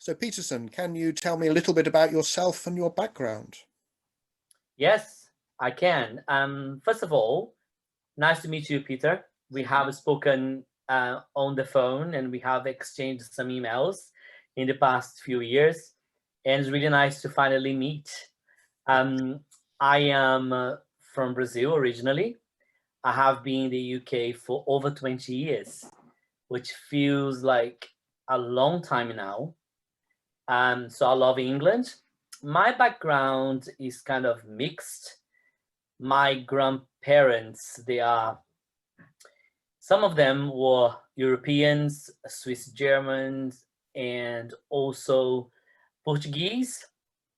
So Peterson, can you tell me a little bit about yourself and your background? Yes, I can. First of all, nice to meet you, Peter. We have spoken on the phone and we have exchanged some emails in the past few years. And it's really nice to finally meet. I am from Brazil originally. I have been in the UK for over 20 years, which feels like a long time now. So I love England. My background is kind of mixed. My grandparents, some of them were Europeans, Swiss Germans, and also Portuguese.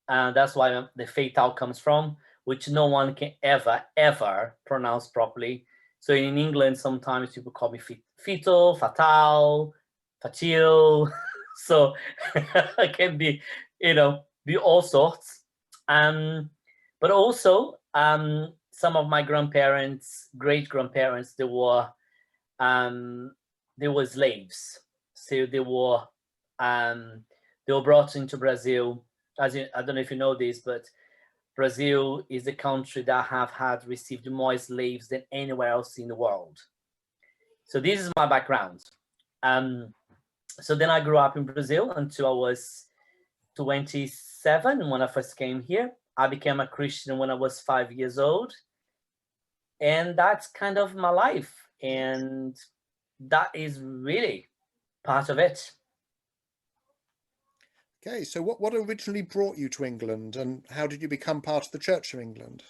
That's why the Feital comes from, which no one can ever pronounce properly. So in England, sometimes people call me Feital, Fatal, Fatil. So it can be, be all sorts. But also, some of my grandparents, great grandparents, they were slaves. So they were brought into Brazil. I don't know if you know this, but Brazil is the country that have received more slaves than anywhere else in the world. So this is my background. So then I grew up in Brazil until I was 27 when I first came here. I became a Christian when I was 5 years old. And that's kind of my life. And that is really part of it. Okay, so what originally brought you to England and how did you become part of the Church of England?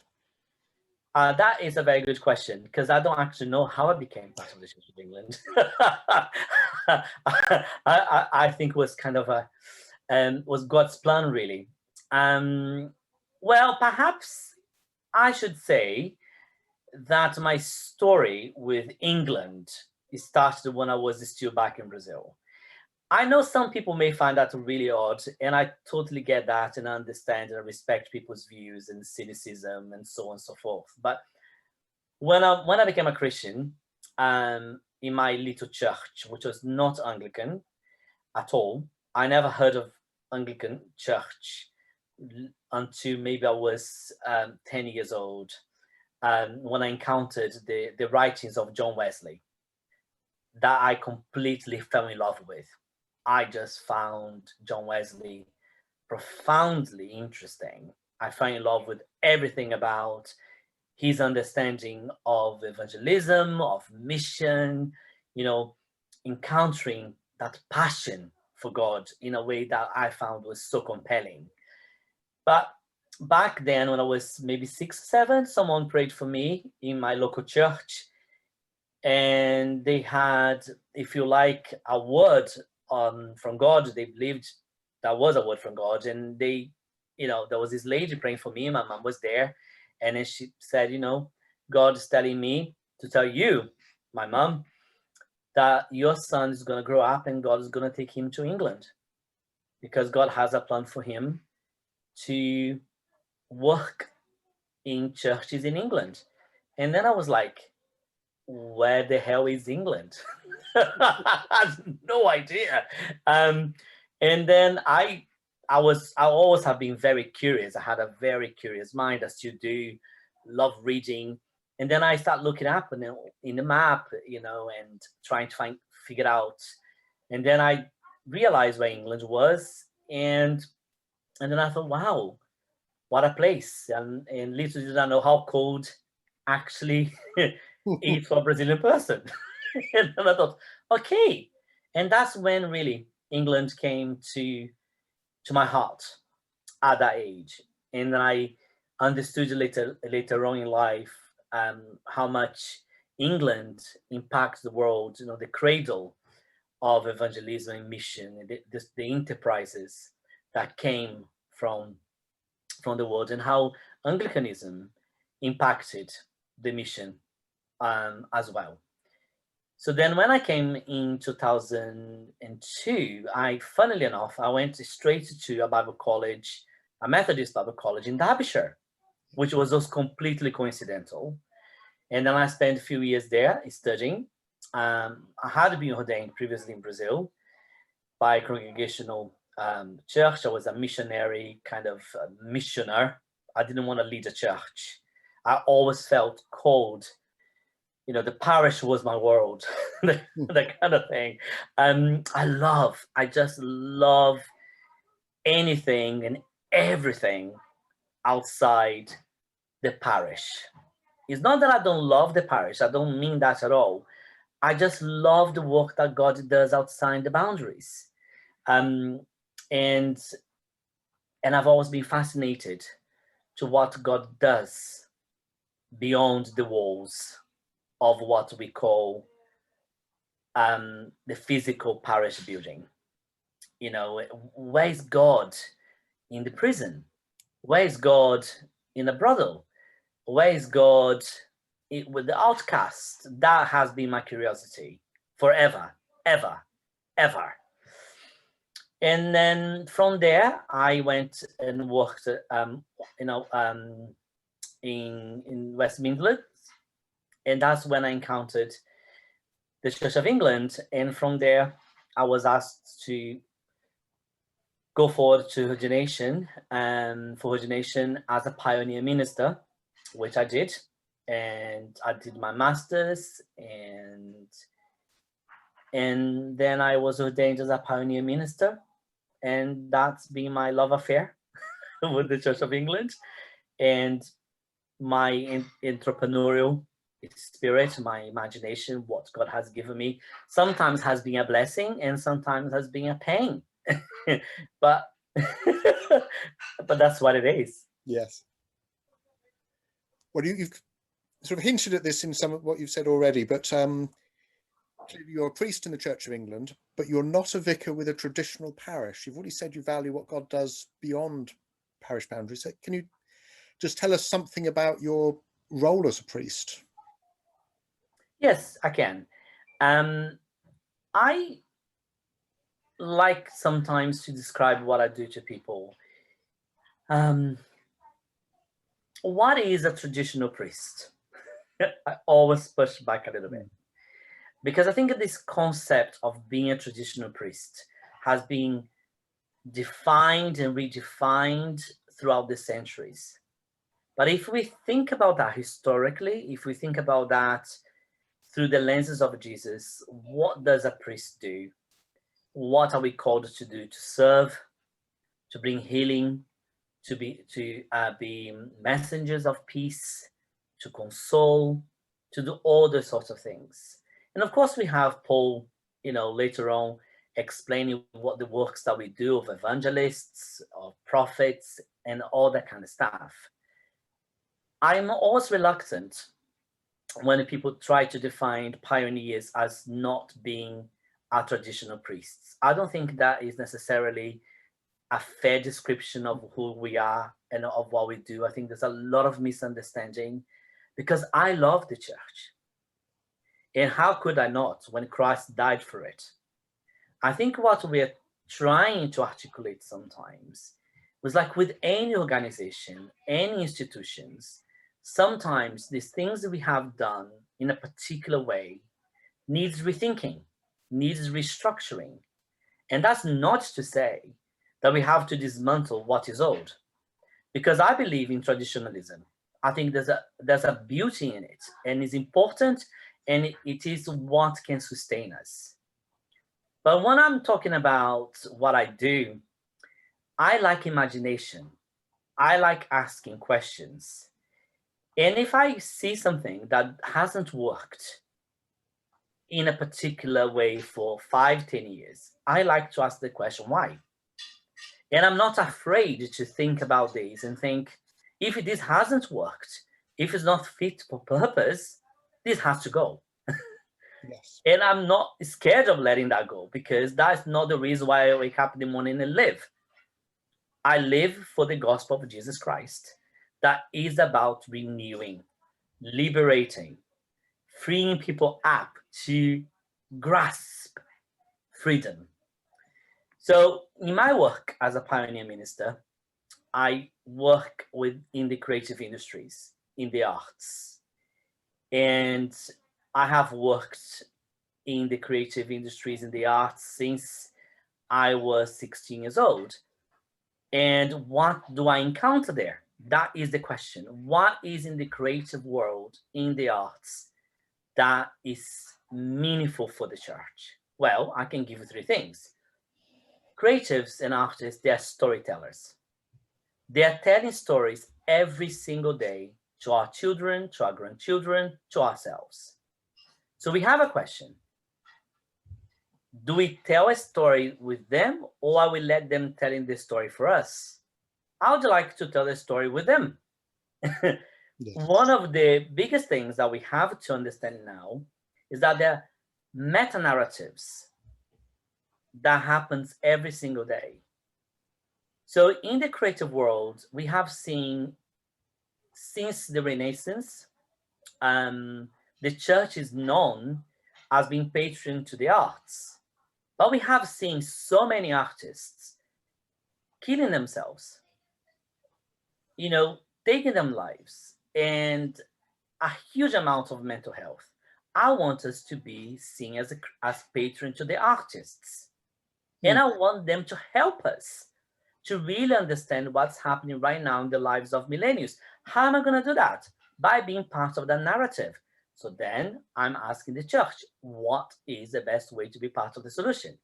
That is a very good question because I don't actually know how I became part of the Church of England. I think it was kind of was God's plan, really. Well, perhaps I should say that my story with England started when I was still back in Brazil. I know some people may find that really odd, and I totally get that and understand and respect people's views and cynicism and so on and so forth. But when I became a Christian in my little church, which was not Anglican at all, I never heard of Anglican church until maybe I was 10 years old when I encountered the writings of John Wesley that I completely fell in love with. I just found John Wesley profoundly interesting. I fell in love with everything about his understanding of evangelism, of mission, encountering that passion for God in a way that I found was so compelling. But back then, when I was maybe 6 or 7, someone prayed for me in my local church. And they had, if you like, a word from God. They believed that was a word from God. And there was this lady praying for me. My mom was there. And then she said, God is telling me to tell you, my mom, that your son is going to grow up and God is going to take him to England because God has a plan for him to work in churches in England. And then I was like, where the hell is England? I had no idea. And then I always have been very curious. I had a very curious mind, as you do, love reading. And then I start looking up and in the map, and trying to figure out. And then I realized where England was. And then I thought, wow, what a place. And little did I know how cold actually is for a Brazilian person. And then I thought, okay. And that's when really England came to my heart at that age. And then I understood later on in life how much England impacts the world, the cradle of evangelism and mission, the enterprises that came from the world, and how Anglicanism impacted the mission as well. So then when I came in 2002, funnily enough, I went straight to a Bible college, a Methodist Bible college in Derbyshire, which was just completely coincidental. And then I spent a few years there studying. I had been ordained previously in Brazil by a congregational church. I was a missionary, kind of missioner. I didn't want to lead a church. I always felt called. The parish was my world, that kind of thing. I just love anything and everything outside the parish. It's not that I don't love the parish. I don't mean that at all. I just love the work that God does outside the boundaries. And I've always been fascinated to what God does beyond the walls of what we call the physical parish building. Where is God in the prison? Where is God in a brothel? Where is God with the outcast? That has been my curiosity forever, ever, ever. And then from there, I went and worked, in West Midlands, and that's when I encountered the Church of England. And from there, I was asked to go forward to ordination, for ordination as a pioneer minister, which I did. And I did my master's, and then I was ordained as a pioneer minister. And that's been my love affair with the Church of England, and my entrepreneurial spirit, my imagination, what God has given me, sometimes has been a blessing and sometimes has been a pain. but but that's what it is. Yes. Well, you've sort of hinted at this in some of what you've said already, but you're a priest in the Church of England, but you're not a vicar with a traditional parish. You've already said you value what God does beyond parish boundaries. So can you just tell us something about your role as a priest? Yes, I can. I like sometimes to describe what I do to people. What is a traditional priest? I always push back a little bit, because I think this concept of being a traditional priest has been defined and redefined throughout the centuries. But if we think about that historically, if we think about that through the lenses of Jesus, what does a priest do? What are we called to do? To serve, to bring healing, to be messengers of peace, to console, to do all those sorts of things. And of course, we have Paul, later on explaining what the works that we do of evangelists, of prophets, and all that kind of stuff. I'm always reluctant when people try to define pioneers as not being a traditional priests. I don't think that is necessarily a fair description of who we are and of what we do. I think there's a lot of misunderstanding, because I love the church. And how could I not when Christ died for it? I think what we're trying to articulate sometimes was like with any organization, any institutions, sometimes these things that we have done in a particular way needs rethinking, needs restructuring. And that's not to say that we have to dismantle what is old, because I believe in traditionalism. I think there's a beauty in it, and it's important, and it is what can sustain us. But when I'm talking about what I do, I like imagination. I like asking questions. And if I see something that hasn't worked in a particular way for 5-10 years, I like to ask the question, why? And I'm not afraid to think about this and think, if this hasn't worked, if it's not fit for purpose, this has to go. Yes. And I'm not scared of letting that go, because that's not the reason why I wake up in the morning and live. I live for the gospel of Jesus Christ, that is about renewing, liberating, freeing people up to grasp freedom. So in my work as a pioneer minister, I work in the creative industries, in the arts. And I have worked in the creative industries, in the arts, since I was 16 years old. And what do I encounter there? That is the question. What is in the creative world, in the arts, that is meaningful for the church? Well, I can give you three things. Creatives and artists, they are storytellers. They are telling stories every single day to our children, to our grandchildren, to ourselves. So we have a question. Do we tell a story with them, or are we let them telling the story for us? I would like to tell a story with them. Yes. One of the biggest things that we have to understand now is that there are meta-narratives that happens every single day. So in the creative world, we have seen since the Renaissance, the church is known as being patron to the arts. But we have seen so many artists killing themselves, taking them lives, and a huge amount of mental health. I want us to be seen as patron to the artists. And I want them to help us to really understand what's happening right now in the lives of millennials. How am I going to do that? By being part of the narrative. So then I'm asking the church, what is the best way to be part of the solution?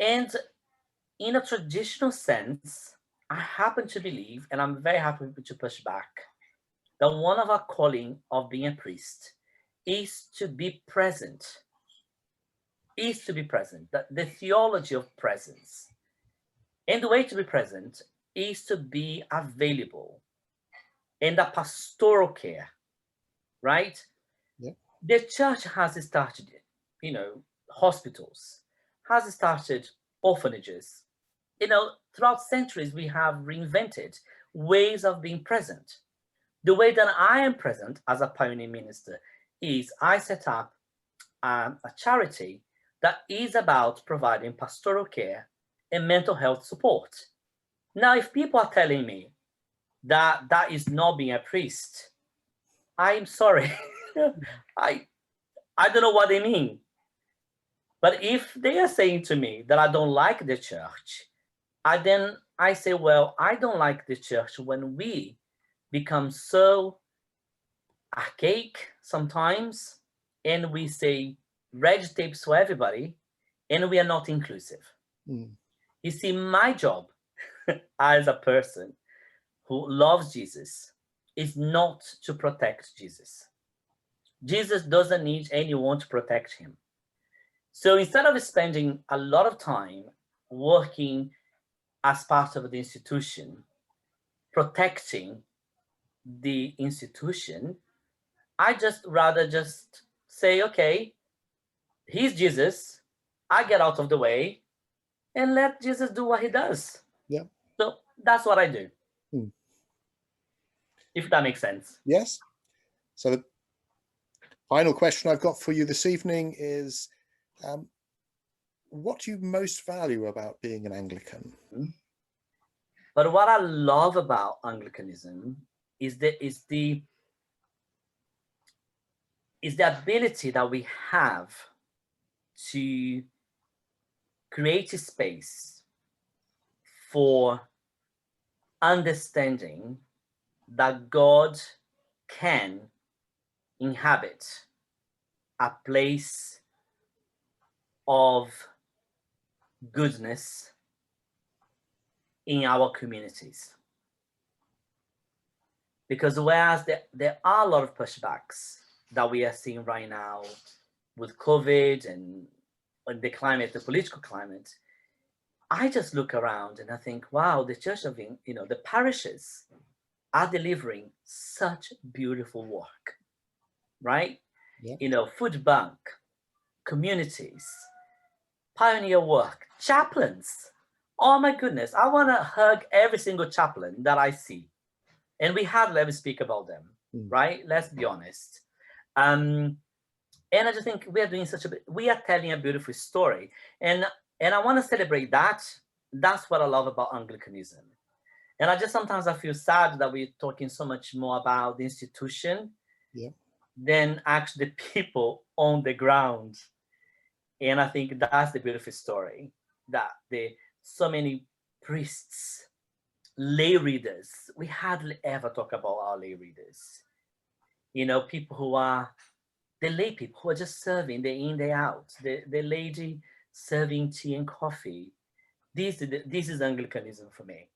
And in a traditional sense, I happen to believe, and I'm very happy to push back, that one of our calling of being a priest is to be present, that the theology of presence. And the way to be present is to be available and a pastoral care, right? Yeah. The church has started, hospitals, has started orphanages. Throughout centuries, we have reinvented ways of being present. The way that I am present as a pioneer minister is I set up a charity that is about providing pastoral care and mental health support. Now, if people are telling me that that is not being a priest, I'm sorry. I don't know what they mean. But if they are saying to me that I don't like the church, I say, well, I don't like the church when we become so archaic sometimes, and we say red tapes for everybody, and we are not inclusive. You see, my job as a person who loves Jesus is not to protect Jesus. Jesus doesn't need anyone to protect him. So instead of spending a lot of time working as part of the institution, protecting the institution, I rather say, okay, he's Jesus, I get out of the way and let Jesus do what he does. Yeah. So that's what I do. If that makes sense. Yes. So the final question I've got for you this evening is, what do you most value about being an Anglican? But what I love about Anglicanism is the ability that we have to create a space for understanding that God can inhabit a place of goodness in our communities. Because whereas there are a lot of pushbacks that we are seeing right now with COVID and the climate, the political climate, I just look around and I think, wow, the Church of England, the parishes are delivering such beautiful work, right? Yeah. Food bank, communities, pioneer work, chaplains. Oh my goodness, I want to hug every single chaplain that I see. And we hardly ever speak about them, right? Let's be honest. And I just think we are doing we are telling a beautiful story. And I want to celebrate that. That's what I love about Anglicanism. And sometimes I feel sad that we're talking so much more about the institution than actually the people on the ground. And I think that's the beautiful story. that so many priests, lay readers, we hardly ever talk about our lay readers. You know, people who are the lay people who are just serving day in, day out. The lady serving tea and coffee. This is Anglicanism for me.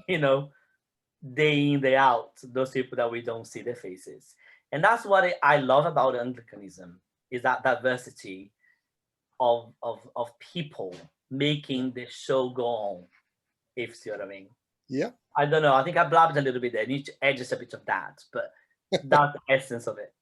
You know, day in, day out, those people that we don't see their faces. And that's what I love about Anglicanism, is that diversity of people making the show go on, if you see what I mean. Yeah. I don't know. I think I blabbed a little bit there. I need to add just a bit of that, but that's the essence of it.